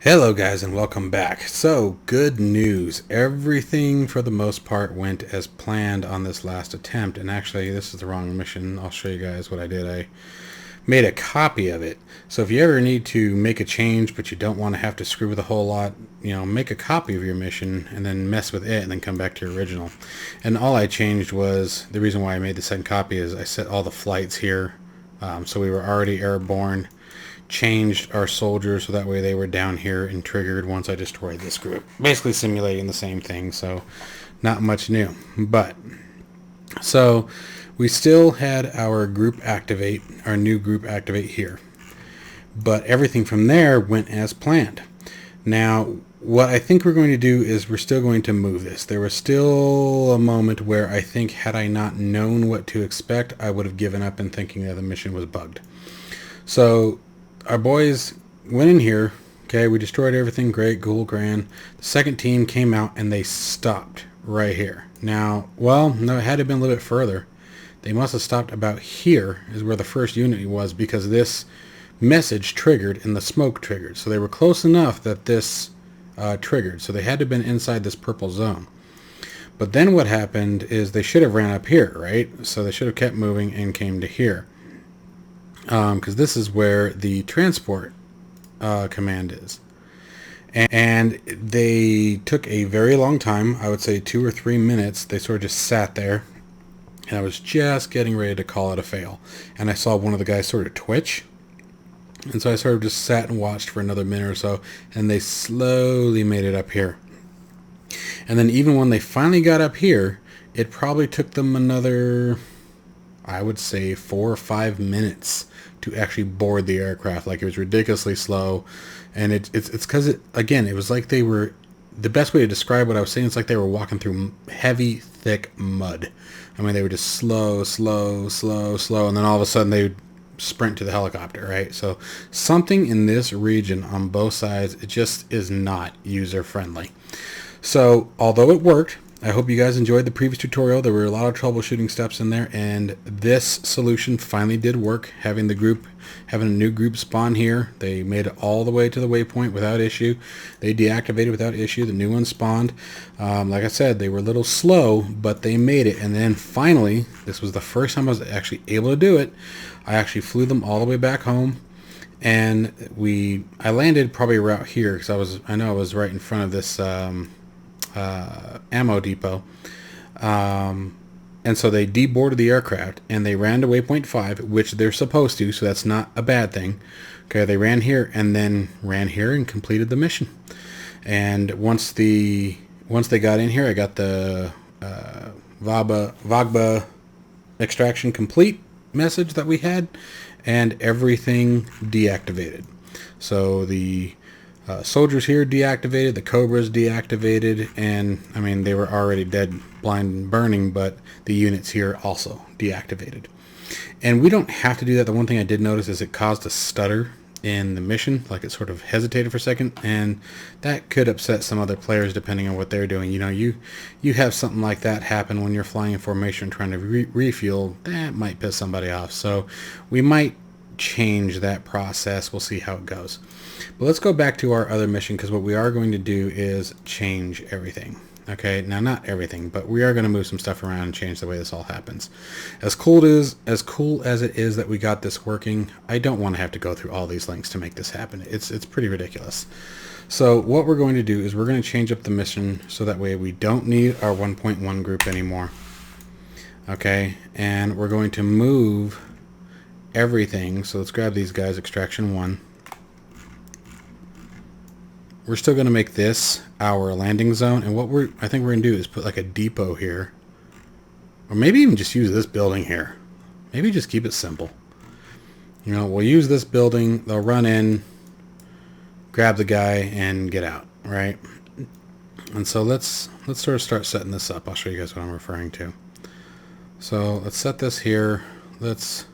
Hello guys and welcome back. So, good news. Everything for the most part went as planned on this last attempt, and actually this is the wrong mission. I'll show you guys what I did. I made a copy of it. So if you ever need to make a change but you don't want to have to screw with a whole lot, make a copy of your mission and then mess with it and then come back to your original. And all I changed was, the reason why I made the second copy is I set all the flights here. So we were already airborne. Changed our soldiers so that way they were down here and triggered once I destroyed this group. Basically simulating the same thing, so not much new. But, so we still had our group activate, our new group activate here. But everything from there went as planned. Now, what I think we're going to do is we're still going to move this. There was still a moment where I think had I not known what to expect, I would have given up in thinking that the mission was bugged. So our boys went in here. Okay, we destroyed everything. Great, cool, grand. The second team came out and they stopped right here. Now, well, no, it had to have been a little bit further. They must have stopped about here is where the first unit was, because this message triggered and the smoke triggered. So they were close enough that this triggered. So they had to have been inside this purple zone. But then what happened is they should have ran up here, right? So they should have kept moving and came to here. Because this is where the transport command is. And they took a very long time, I would say 2 or 3 minutes. They sort of just sat there, and I was just getting ready to call it a fail. And I saw one of the guys sort of twitch, and so I sort of just sat and watched for another minute or so, and they slowly made it up here. And then even when they finally got up here, it probably took them another, I would say, 4 or 5 minutes to actually board the aircraft. Like, it was ridiculously slow. And it's because, again, it was like they were, the best way to describe what I was saying, it's like they were walking through heavy, thick mud. I mean, they were just slow, and then all of a sudden they would sprint to the helicopter, right? So something in this region on both sides, it just is not user friendly. So although it worked, I hope you guys enjoyed the previous tutorial. There were a lot of troubleshooting steps in there, and this solution finally did work. Having a new group spawn here, they made it all the way to the waypoint without issue. They deactivated without issue. The new one spawned. Like I said, they were a little slow, but they made it. And then finally, this was the first time I was actually able to do it. I actually flew them all the way back home, and I landed probably around here because I know I was right in front of this ammo depot, and so they deboarded the aircraft and they ran to waypoint 5, which they're supposed to, so that's not a bad thing. Okay, they ran here and then ran here and completed the mission. And once they got in here, I got the Vagba extraction complete message that we had, and everything deactivated. So the soldiers here deactivated, the Cobras deactivated, and I mean, they were already dead, blind, and burning, but the units here also deactivated. And we don't have to do that. The one thing I did notice is it caused a stutter in the mission, like it sort of hesitated for a second, and that could upset some other players depending on what they're doing. You have something like that happen when you're flying in formation trying to refuel, that might piss somebody off. So we might change that process. We'll see how it goes. But let's go back to our other mission, because what we are going to do is change everything. Okay, now not everything, but we are going to move some stuff around and change the way this all happens. As cool as it is that we got this working, I don't want to have to go through all these links to make this happen. It's pretty ridiculous. So what we're going to do is we're going to change up the mission so that way we don't need our 1.1 group anymore. Okay, and we're going to move everything. So let's grab these guys, extraction 1. We're still going to make this our landing zone, and what I think we're going to do is put like a depot here, or maybe even just use this building here. Maybe just keep it simple. We'll use this building, they'll run in, grab the guy, and get out, right? And so let's sort of start setting this up. I'll show you guys what I'm referring to. So let's set this here. This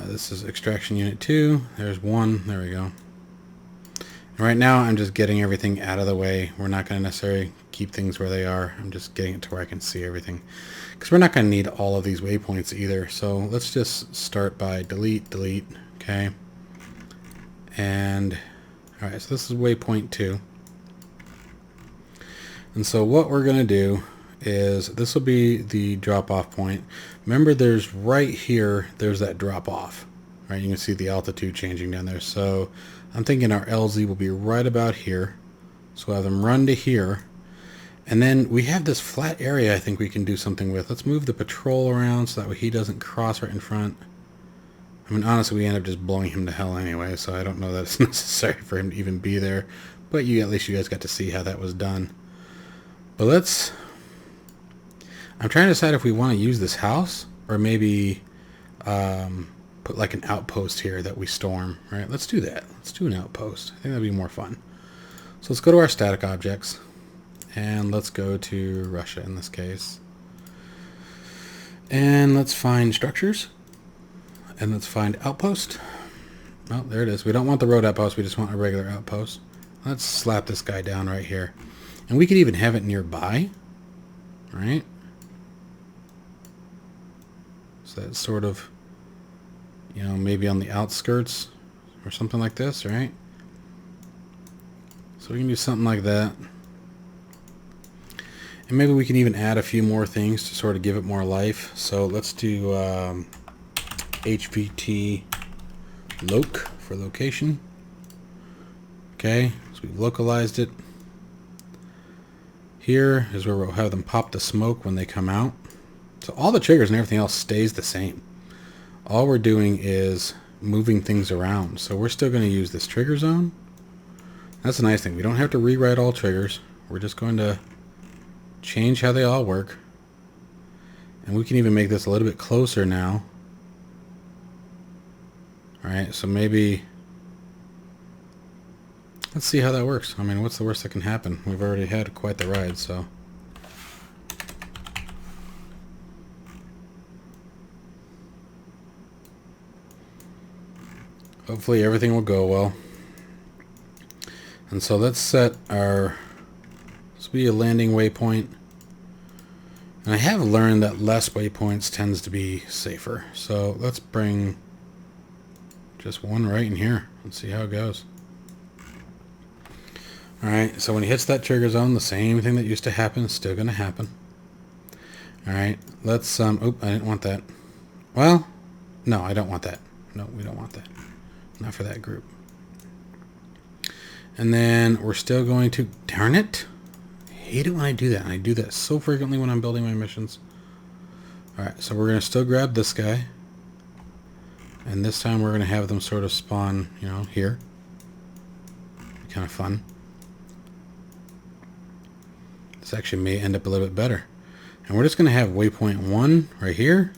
is extraction unit 2. There's 1. There we go. Right now I'm just getting everything out of the way. We're not going to necessarily keep things where they are. I'm just getting it to where I can see everything, because we're not going to need all of these waypoints either. So let's just start by delete, okay, and Alright, so this is waypoint 2. And so what we're going to do is, this will be the drop-off point. Remember, there's right here, there's that drop-off. Right, you can see the altitude changing down there. So I'm thinking our LZ will be right about here. So we'll have them run to here. And then we have this flat area I think we can do something with. Let's move the patrol around so that way he doesn't cross right in front. I mean, honestly, we end up just blowing him to hell anyway, so I don't know that it's necessary for him to even be there. But at least you guys got to see how that was done. But I'm trying to decide if we want to use this house or maybe put like an outpost here that we storm. Right? Let's do that. Let's do an outpost. I think that'd be more fun. So let's go to our static objects. And let's go to Russia in this case. And let's find structures. And let's find outpost. Oh, there it is. We don't want the road outpost. We just want a regular outpost. Let's slap this guy down right here. And we could even have it nearby. Right? So that's sort of, maybe on the outskirts or something like this, right? So we can do something like that. And maybe we can even add a few more things to sort of give it more life. So let's do HVT loc for location. Okay, so we've localized it. Here is where we'll have them pop the smoke when they come out. So all the triggers and everything else stays the same. All we're doing is moving things around. So we're still going to use this trigger zone. That's a nice thing. We don't have to rewrite all triggers. We're just going to change how they all work. And we can even make this a little bit closer now. Alright, so maybe let's see how that works. I mean, what's the worst that can happen? We've already had quite the ride, so hopefully everything will go well. And so let's set this will be a landing waypoint. And I have learned that less waypoints tends to be safer. So let's bring just one right in here. Let's see how it goes. Alright, so when he hits that trigger zone, the same thing that used to happen is still going to happen. Alright, let's, oop, I didn't want that. Well, no, I don't want that. No, we don't want that. Not for that group. And then we're still going to, darn it. I hate it when I do that. And I do that so frequently when I'm building my missions. Alright, so we're going to still grab this guy. And this time we're going to have them sort of spawn, here. Be kind of fun. This actually may end up a little bit better. And we're just going to have waypoint 1 right here.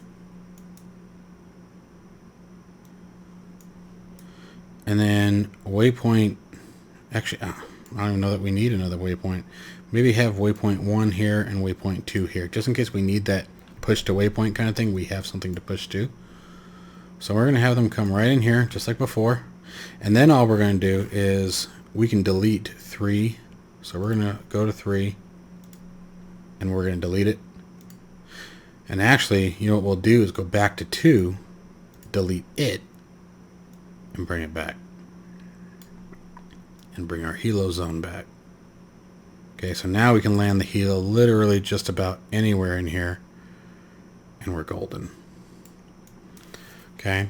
And then waypoint, actually, I don't even know that we need another waypoint. Maybe have waypoint 1 here and waypoint 2 here. Just in case we need that push to waypoint kind of thing, we have something to push to. So we're going to have them come right in here, just like before. And then all we're going to do is we can delete 3. So we're going to go to 3. And we're going to delete it. And actually, what we'll do is go back to 2, delete it, and bring it back. And bring our helo zone back. Okay, so now we can land the helo literally just about anywhere in here. And we're golden. Okay.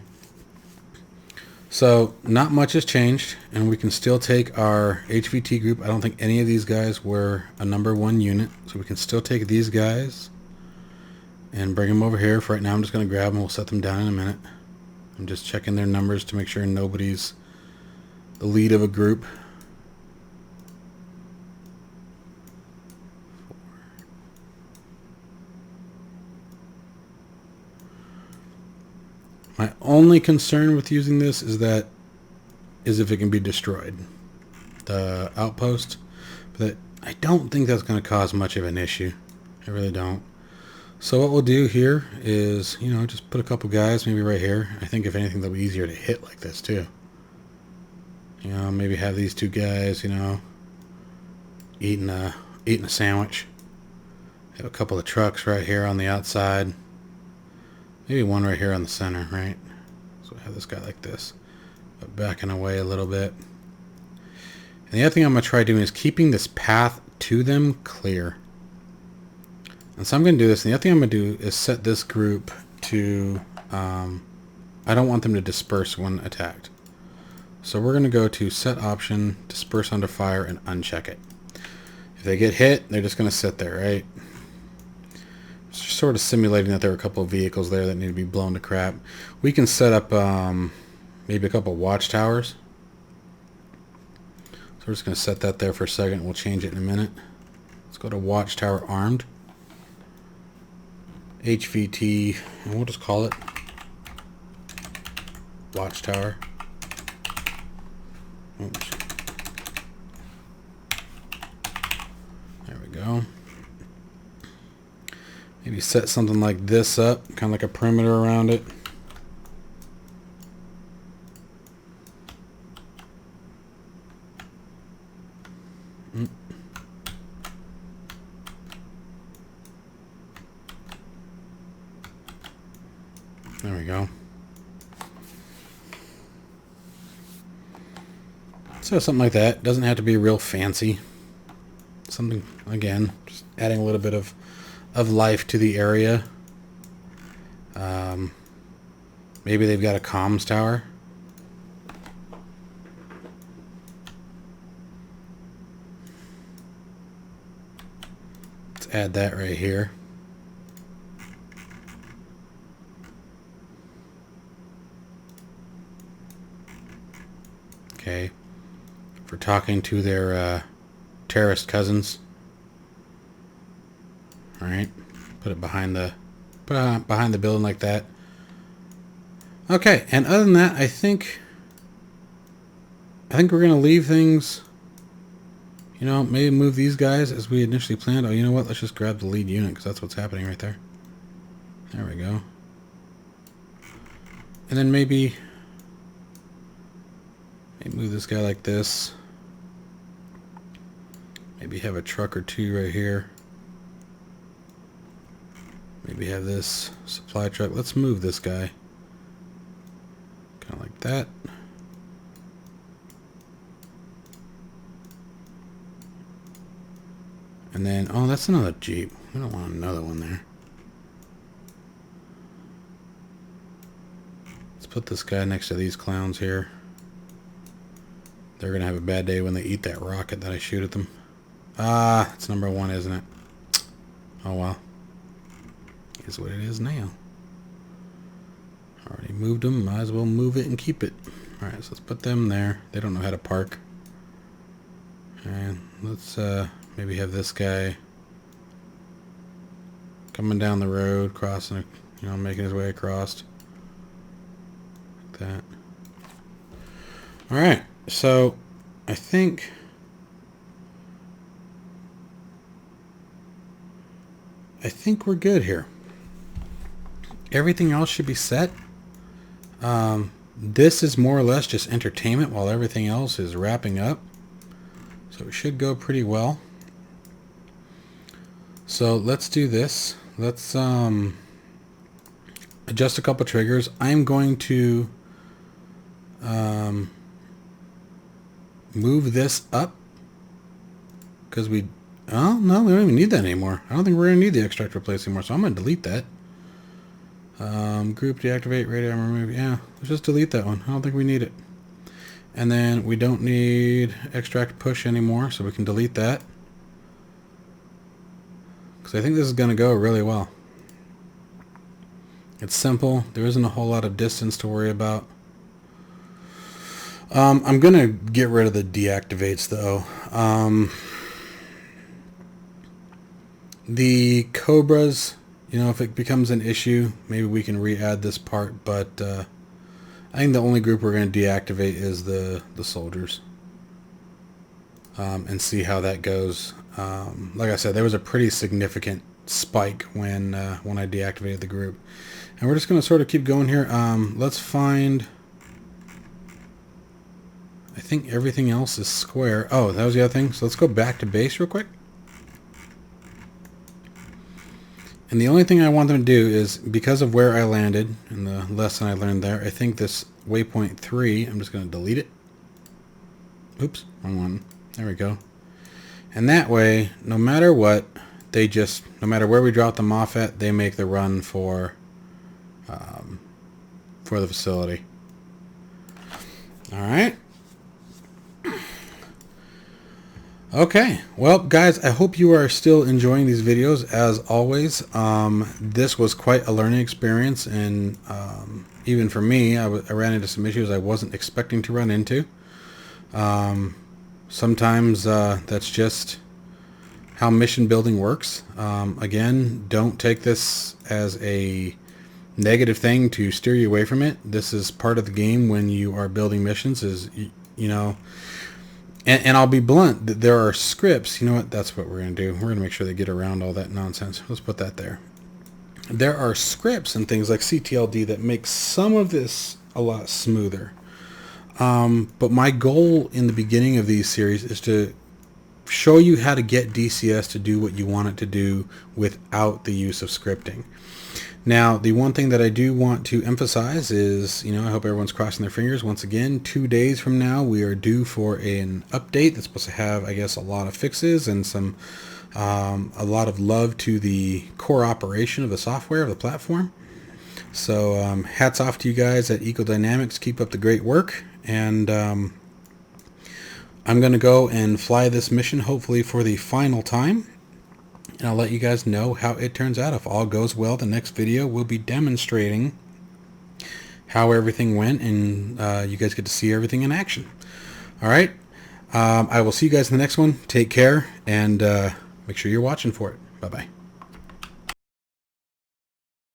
So, not much has changed. And we can still take our HVT group. I don't think any of these guys were a number 1 unit. So we can still take these guys and bring them over here. For right now, I'm just going to grab them. We'll set them down in a minute. I'm just checking their numbers to make sure nobody's the lead of a group. My only concern with using this is if it can be destroyed. The outpost. But I don't think that's going to cause much of an issue. I really don't. So what we'll do here is, just put a couple guys maybe right here. I think if anything they'll be easier to hit like this too. Maybe have these 2 guys, eating a sandwich. Have a couple of trucks right here on the outside. Maybe one right here on the center, right? So I have this guy like this, but backing away a little bit. And the other thing I'm going to try doing is keeping this path to them clear. And so I'm going to do this. And the other thing I'm going to do is set this group to... I don't want them to disperse when attacked. So we're going to go to set option, disperse under fire, and uncheck it. If they get hit, they're just going to sit there, right? It's just sort of simulating that there are a couple of vehicles there that need to be blown to crap. We can set up maybe a couple of watchtowers. So we're just going to set that there for a second. We'll change it in a minute. Let's go to watchtower armed. HVT, and we'll just call it watchtower. Oops. There we go. Maybe set something like this up, kind of like a perimeter around it. There we go. So something like that. Doesn't have to be real fancy. Something, again, just adding a little bit of life to the area. Maybe they've got a comms tower. Let's add that right here. Okay. For talking to their terrorist cousins. Alright. Put it behind the building like that. Okay, and other than that, I think we're gonna leave things, you know, maybe move these guys as we initially planned. Oh, you know what? Let's just grab the lead unit because that's what's happening right there. There we go. And then maybe move this guy like this. Maybe have a truck or two right here. Maybe have this supply truck. Let's move this guy. Kind of like that. And then, oh, that's another Jeep. We don't want another one there. Let's put this guy next to these clowns here. They're going to have a bad day when they eat that rocket that I shoot at them. Ah, it's number one, isn't it? Oh, well. Is what it is now. Already moved them. Might as well move it and keep it. Alright, so let's put them there. They don't know how to park. And let's maybe have this guy coming down the road, crossing, you know, making his way across. Like that. Alright, so I think we're good here. Everything else should be set. This is more or less just entertainment while everything else is wrapping up. So it should go pretty well. So let's do this. Let's adjust a couple triggers. I'm going to move this up because oh no, we don't even need that anymore. I don't think we're going to need the extract replace anymore, so I'm going to delete that. Group deactivate, radar remove. Yeah, let's just delete that one. I don't think we need it. And then we don't need extract push anymore, so we can delete that. Because I think this is going to go really well. It's simple. There isn't a whole lot of distance to worry about. I'm going to get rid of the deactivates, though. The Cobras, you know, if it becomes an issue, maybe we can re-add this part, but I think the only group we're going to deactivate is the soldiers. And see how that goes. Like I said, there was a pretty significant spike when I deactivated the group. And we're just going to sort of keep going here. Let's find... I think everything else is square. Oh, that was the other thing. So let's go back to base real quick. And the only thing I want them to do is, because of where I landed and the lesson I learned there, I think this waypoint 3, I'm just going to delete it. Oops, wrong one. There we go. And that way, no matter what, no matter where we drop them off at, they make the run for the facility. All right. Okay, well guys, I hope you are still enjoying these videos. As always, this was quite a learning experience, and even for me, I ran into some issues I wasn't expecting to run into. Sometimes that's just how mission building works. Again, don't take this as a negative thing to steer you away from it. This is part of the game when you are building missions, is, you know, and I'll be blunt, there are scripts. You know what? That's what we're going to do. We're going to make sure they get around all that nonsense. Let's put that there. There are scripts and things like CTLD that make some of this a lot smoother. But my goal in the beginning of these series is to show you how to get DCS to do what you want it to do without the use of scripting. Now, the one thing that I do want to emphasize is, you know, I hope everyone's crossing their fingers. Once again, 2 days from now, we are due for an update that's supposed to have, I guess, a lot of fixes and some, a lot of love to the core operation of the software, of the platform. So, hats off to you guys at Ecodynamics. Keep up the great work. And I'm going to go and fly this mission, hopefully for the final time. And I'll let you guys know how it turns out. If all goes well, the next video will be demonstrating how everything went, and you guys get to see everything in action. All right. I will see you guys in the next one. Take care, and make sure you're watching for it. Bye-bye.